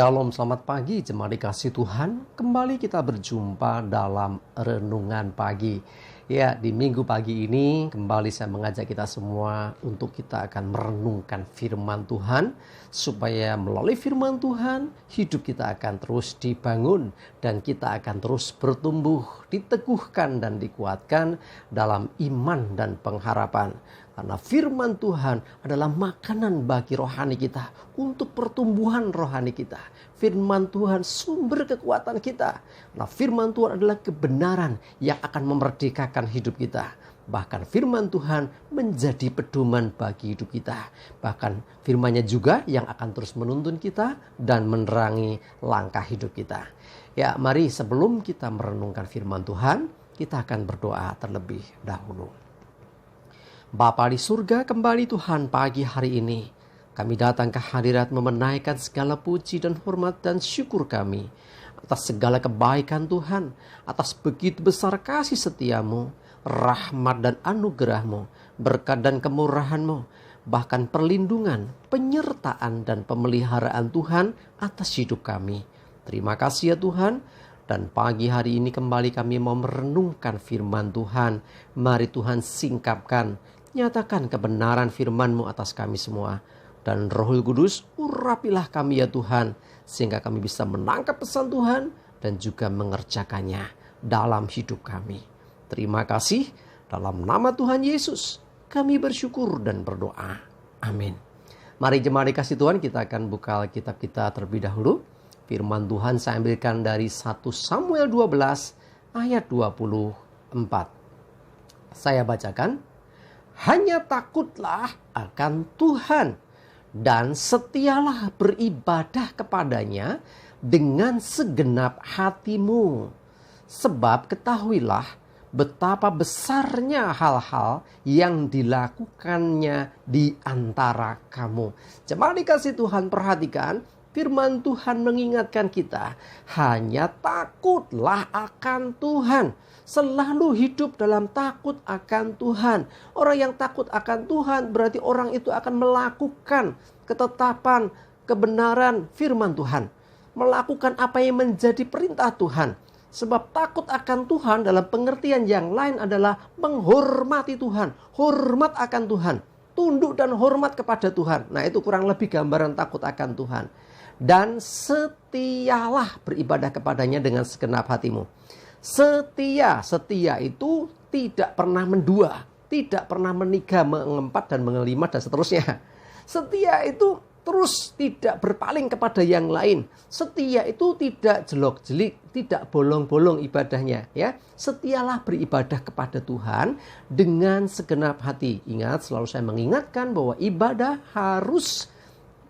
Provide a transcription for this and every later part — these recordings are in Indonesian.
Shalom, selamat pagi jemaat dikasih Tuhan. Kembali kita berjumpa dalam renungan pagi. Ya, di minggu pagi ini kembali saya mengajak kita semua untuk kita akan merenungkan firman Tuhan, supaya melalui firman Tuhan hidup kita akan terus dibangun dan kita akan terus bertumbuh, diteguhkan dan dikuatkan dalam iman dan pengharapan. Karena firman Tuhan adalah makanan bagi rohani kita, untuk pertumbuhan rohani kita. Firman Tuhan sumber kekuatan kita. Nah, firman Tuhan adalah kebenaran yang akan memerdekakan hidup kita. Bahkan firman Tuhan menjadi pedoman bagi hidup kita. Bahkan firman-Nya juga yang akan terus menuntun kita dan menerangi langkah hidup kita. Ya, mari sebelum kita merenungkan firman Tuhan, kita akan berdoa terlebih dahulu. Bapa di surga, kembali Tuhan pagi hari ini kami datang ke hadirat memenaikkan segala puji dan hormat dan syukur kami atas segala kebaikan Tuhan, atas begitu besar kasih setiamu, rahmat dan anugerahmu, berkat dan kemurahanmu, bahkan perlindungan, penyertaan dan pemeliharaan Tuhan atas hidup kami. Terima kasih ya Tuhan. Dan pagi hari ini kembali kami mau merenungkan firman Tuhan. Mari Tuhan singkapkan, nyatakan kebenaran firman-Mu atas kami semua. Dan Roh Kudus, urapilah kami ya Tuhan, sehingga kami bisa menangkap pesan Tuhan dan juga mengerjakannya dalam hidup kami. Terima kasih, dalam nama Tuhan Yesus kami bersyukur dan berdoa. Amin. Mari jemaat dikasih Tuhan, kita akan buka Alkitab kita terlebih dahulu. Firman Tuhan saya ambilkan dari 1 Samuel 12 ayat 24. Saya bacakan. Hanya takutlah akan Tuhan dan setialah beribadah kepadanya dengan segenap hatimu. Sebab ketahuilah betapa besarnya hal-hal yang dilakukannya di antara kamu. Jemaat dikasih Tuhan, perhatikan. Firman Tuhan mengingatkan kita, hanya takutlah akan Tuhan. Selalu hidup dalam takut akan Tuhan. Orang yang takut akan Tuhan berarti orang itu akan melakukan ketetapan, kebenaran firman Tuhan. Melakukan apa yang menjadi perintah Tuhan. Sebab takut akan Tuhan dalam pengertian yang lain adalah menghormati Tuhan. Hormat akan Tuhan. Tunduk dan hormat kepada Tuhan. Nah, itu kurang lebih gambaran takut akan Tuhan. Dan setialah beribadah kepadanya dengan segenap hatimu. Setia itu tidak pernah mendua, tidak pernah meniga, mengempat dan mengelima dan seterusnya. Setia itu terus tidak berpaling kepada yang lain. Setia itu tidak jelok-jelik, tidak bolong-bolong ibadahnya, ya. Setialah beribadah kepada Tuhan dengan segenap hati. Ingat, selalu saya mengingatkan bahwa ibadah harus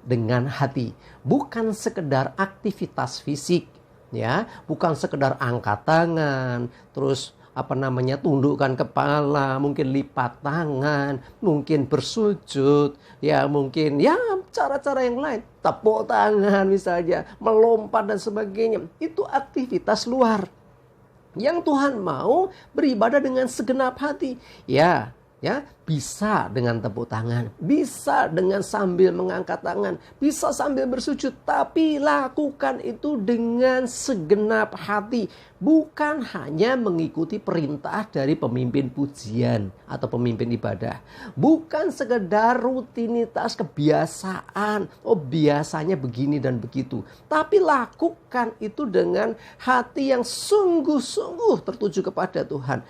dengan hati, bukan sekedar aktivitas fisik, ya, bukan sekedar angkat tangan, terus tundukkan kepala, mungkin lipat tangan, mungkin bersujud, ya mungkin ya cara-cara yang lain, tepuk tangan misalnya, melompat dan sebagainya. Itu aktivitas luar. Yang Tuhan mau beribadah dengan segenap hati, ya, bisa dengan tepuk tangan, bisa dengan sambil mengangkat tangan, bisa sambil bersujud, tapi lakukan itu dengan segenap hati, bukan hanya mengikuti perintah dari pemimpin pujian atau pemimpin ibadah, bukan sekedar rutinitas kebiasaan, biasanya begini dan begitu, tapi lakukan itu dengan hati yang sungguh-sungguh tertuju kepada Tuhan.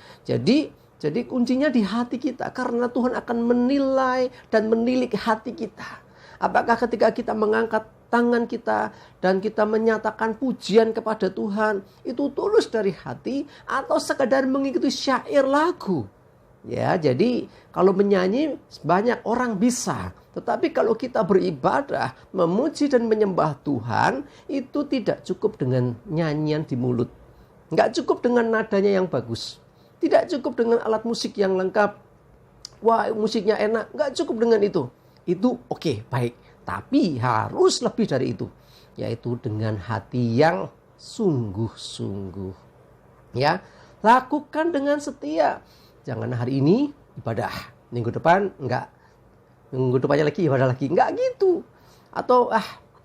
Jadi kuncinya di hati kita, karena Tuhan akan menilai dan menilik hati kita. Apakah ketika kita mengangkat tangan kita dan kita menyatakan pujian kepada Tuhan, itu tulus dari hati atau sekedar mengikuti syair lagu? Ya, jadi kalau menyanyi banyak orang bisa, tetapi kalau kita beribadah, memuji dan menyembah Tuhan, itu tidak cukup dengan nyanyian di mulut. Nggak cukup dengan nadanya yang bagus. Tidak cukup dengan alat musik yang lengkap. Wah, musiknya enak. Nggak cukup dengan itu. Itu oke, baik. Tapi harus lebih dari itu. Yaitu dengan hati yang sungguh-sungguh. Ya, lakukan dengan setia. Jangan hari ini ibadah. Minggu depan enggak. Minggu depannya lagi ibadah lagi. Enggak gitu. Atau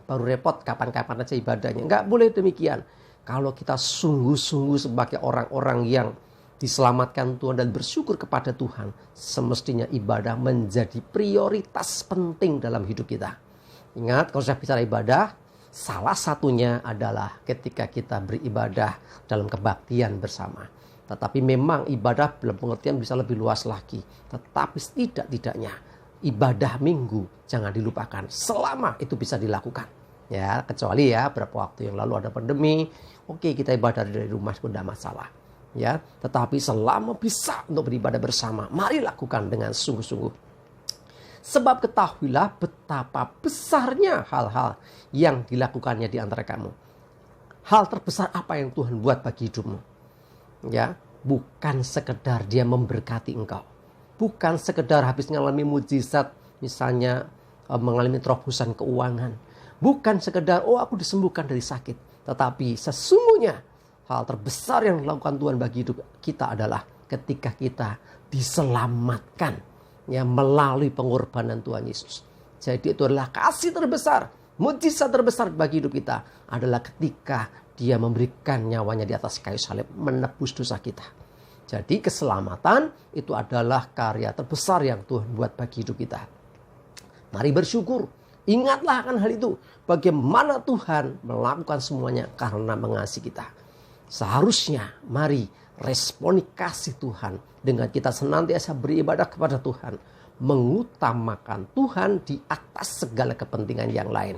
baru repot kapan-kapan aja ibadahnya. Enggak boleh demikian. Kalau kita sungguh-sungguh sebagai orang-orang yang diselamatkan Tuhan dan bersyukur kepada Tuhan, semestinya ibadah menjadi prioritas penting dalam hidup kita. Ingat, kalau saya bicara ibadah, salah satunya adalah ketika kita beribadah dalam kebaktian bersama. Tetapi memang ibadah dalam pengertian bisa lebih luas lagi. Tetapi tidak-tidaknya ibadah minggu jangan dilupakan selama itu bisa dilakukan. Ya, kecuali ya berapa waktu yang lalu ada pandemi, oke, kita ibadah dari rumah pun tidak masalah. Ya, tetapi selama bisa untuk beribadah bersama, mari lakukan dengan sungguh-sungguh. Sebab ketahuilah betapa besarnya hal-hal yang dilakukannya di antara kamu. Hal terbesar apa yang Tuhan buat bagi hidupmu? Ya, bukan sekedar dia memberkati engkau. Bukan sekedar habis mengalami mujizat, misalnya mengalami terobosan keuangan. Bukan sekedar, oh aku disembuhkan dari sakit. Tetapi sesungguhnya hal terbesar yang dilakukan Tuhan bagi hidup kita adalah ketika kita diselamatkan, ya, melalui pengorbanan Tuhan Yesus. Jadi itu adalah kasih terbesar, mujizat terbesar bagi hidup kita adalah ketika dia memberikan nyawanya di atas kayu salib, menebus dosa kita. Jadi keselamatan itu adalah karya terbesar yang Tuhan buat bagi hidup kita. Mari bersyukur. Ingatlah akan hal itu. Bagaimana Tuhan melakukan semuanya karena mengasihi kita. Seharusnya mari responi kasih Tuhan dengan kita senantiasa beribadah kepada Tuhan. Mengutamakan Tuhan di atas segala kepentingan yang lain.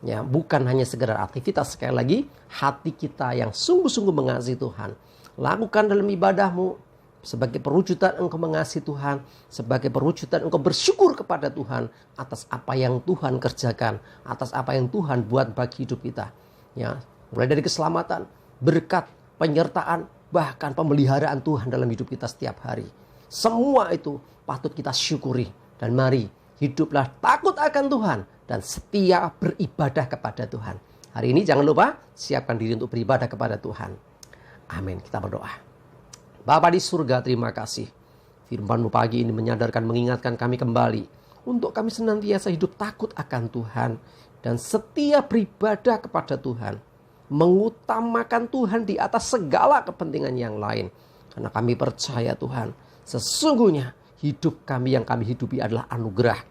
Ya, bukan hanya sekedar aktivitas, sekali lagi hati kita yang sungguh-sungguh mengasihi Tuhan. Lakukan dalam ibadahmu sebagai perwujudan engkau mengasihi Tuhan, sebagai perwujudan engkau bersyukur kepada Tuhan atas apa yang Tuhan kerjakan, atas apa yang Tuhan buat bagi hidup kita. Ya, mulai dari keselamatan, berkat, penyertaan, bahkan pemeliharaan Tuhan dalam hidup kita setiap hari. Semua itu patut kita syukuri, dan mari hiduplah takut akan Tuhan dan setia beribadah kepada Tuhan. Hari ini jangan lupa siapkan diri untuk beribadah kepada Tuhan. Amin. Kita berdoa. Bapa di surga, terima kasih. Firman-Mu pagi ini menyadarkan, mengingatkan kami kembali untuk kami senantiasa hidup takut akan Tuhan dan setia beribadah kepada Tuhan. Mengutamakan Tuhan di atas segala kepentingan yang lain. Karena kami percaya Tuhan, sesungguhnya hidup kami yang kami hidupi adalah anugerah.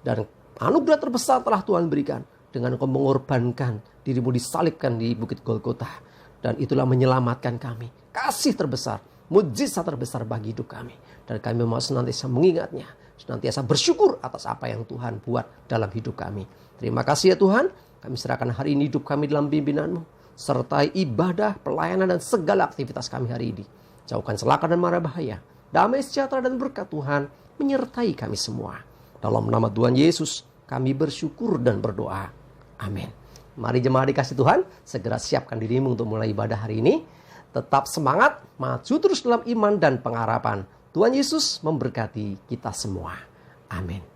Dan anugerah terbesar telah Tuhan berikan dengan Engkau mengorbankan dirimu, disalibkan di Bukit Golgota. Dan itulah menyelamatkan kami. Kasih terbesar, mujizat terbesar bagi hidup kami. Dan kami mau senantiasa mengingatnya, senantiasa bersyukur atas apa yang Tuhan buat dalam hidup kami. Terima kasih ya Tuhan. Kami serahkan hari ini hidup kami dalam bimbingan-Mu. Sertai ibadah, pelayanan dan segala aktivitas kami hari ini. Jauhkan celaka dan mara bahaya. Damai sejahtera dan berkat Tuhan menyertai kami semua. Dalam nama Tuhan Yesus kami bersyukur dan berdoa. Amin. Mari jemaat dikasih Tuhan, segera siapkan dirimu untuk mulai ibadah hari ini. Tetap semangat, maju terus dalam iman dan pengharapan. Tuhan Yesus memberkati kita semua. Amin.